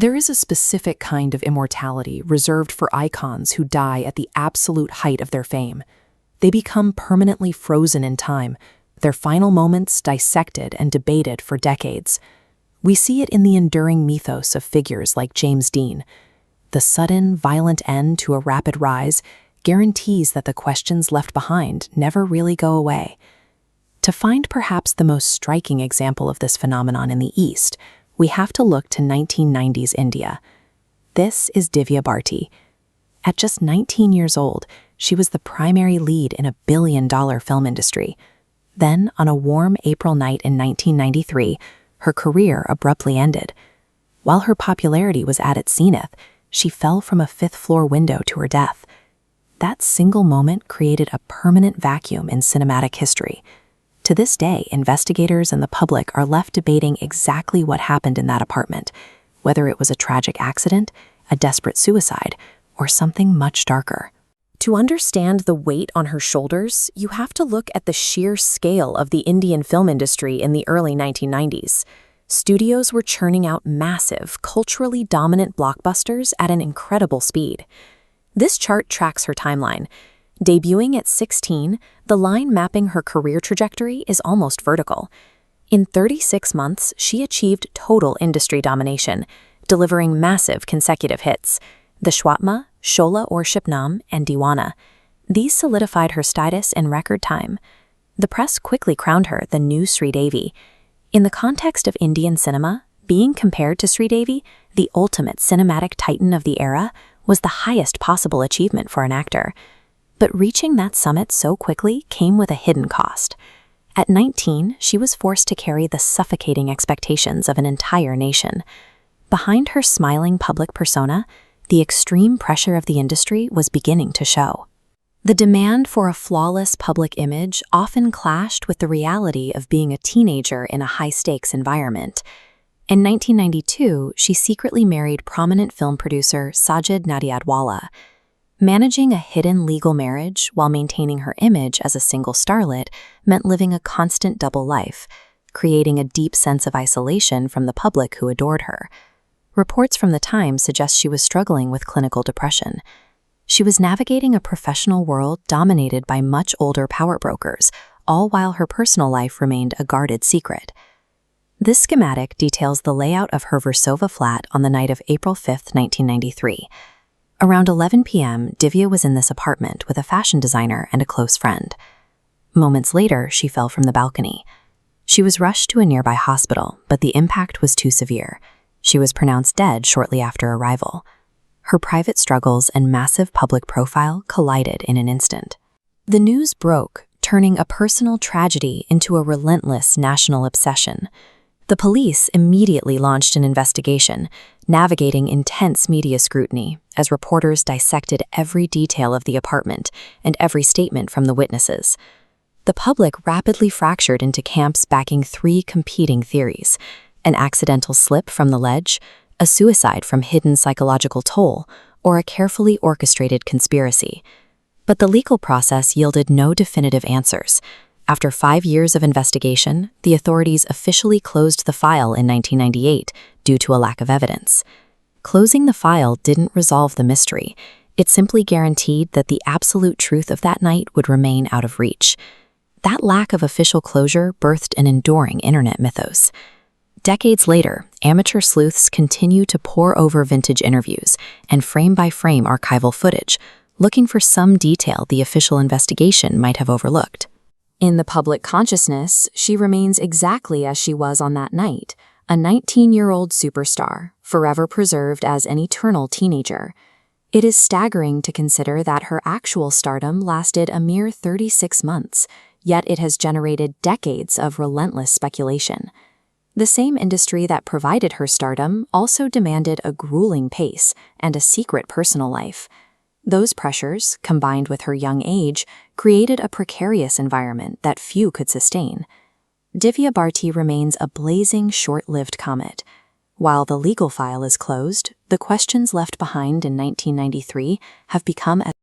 There is a specific kind of immortality reserved for icons who die at the absolute height of their fame. They become permanently frozen in time, their final moments dissected and debated for decades. We see it in the enduring mythos of figures like James Dean. The sudden, violent end to a rapid rise guarantees that the questions left behind never really go away. To find perhaps the most striking example of this phenomenon in the East, we have to look to 1990s India. This is Divya Bharti. At just 19 years old, she was the primary lead in a billion-dollar film industry. Then, on a warm April night in 1993, her career abruptly ended. While her popularity was at its zenith, she fell from a fifth-floor window to her death. That single moment created a permanent vacuum in cinematic history. To this day, investigators and the public are left debating exactly what happened in that apartment, whether it was a tragic accident, a desperate suicide, or something much darker. To understand the weight on her shoulders, you have to look at the sheer scale of the Indian film industry in the early 1990s. Studios were churning out massive, culturally dominant blockbusters at an incredible speed. This chart tracks her timeline. Debuting at 16, the line mapping her career trajectory is almost vertical. In 36 months, she achieved total industry domination, delivering massive consecutive hits: The Shwatma, Shola or Shipnam, and Deewana. These solidified her status in record time. The press quickly crowned her the new Sridevi. In the context of Indian cinema, being compared to Sridevi, the ultimate cinematic titan of the era, was the highest possible achievement for an actor. But reaching that summit so quickly came with a hidden cost. At 19, she was forced to carry the suffocating expectations of an entire nation. Behind her smiling public persona, the extreme pressure of the industry was beginning to show. The demand for a flawless public image often clashed with the reality of being a teenager in a high-stakes environment. In 1992, she secretly married prominent film producer Sajid Nadiadwala. Managing a hidden legal marriage while maintaining her image as a single starlet meant living a constant double life, creating a deep sense of isolation from the public who adored her. Reports from the time suggest she was struggling with clinical depression. She was navigating a professional world dominated by much older power brokers, all while her personal life remained a guarded secret. This schematic details the layout of her Versova flat on the night of April 5, 1993. Around 11 p.m., Divya was in this apartment with a fashion designer and a close friend. Moments later, she fell from the balcony. She was rushed to a nearby hospital, but the impact was too severe. She was pronounced dead shortly after arrival. Her private struggles and massive public profile collided in an instant. The news broke, turning a personal tragedy into a relentless national obsession. The police immediately launched an investigation, navigating intense media scrutiny as reporters dissected every detail of the apartment and every statement from the witnesses. The public rapidly fractured into camps backing three competing theories: an accidental slip from the ledge, a suicide from hidden psychological toll, or a carefully orchestrated conspiracy. But the legal process yielded no definitive answers. After 5 years of investigation, the authorities officially closed the file in 1998 due to a lack of evidence. Closing the file didn't resolve the mystery. It simply guaranteed that the absolute truth of that night would remain out of reach. That lack of official closure birthed an enduring internet mythos. Decades later, amateur sleuths continue to pore over vintage interviews and frame-by-frame archival footage, looking for some detail the official investigation might have overlooked. In the public consciousness, she remains exactly as she was on that night, a 19-year-old superstar, forever preserved as an eternal teenager. It is staggering to consider that her actual stardom lasted a mere 36 months, yet it has generated decades of relentless speculation. The same industry that provided her stardom also demanded a grueling pace and a secret personal life. Those pressures, combined with her young age, created a precarious environment that few could sustain. Divya Bharti remains a blazing, short-lived comet. While the legal file is closed, the questions left behind in 1993 have become as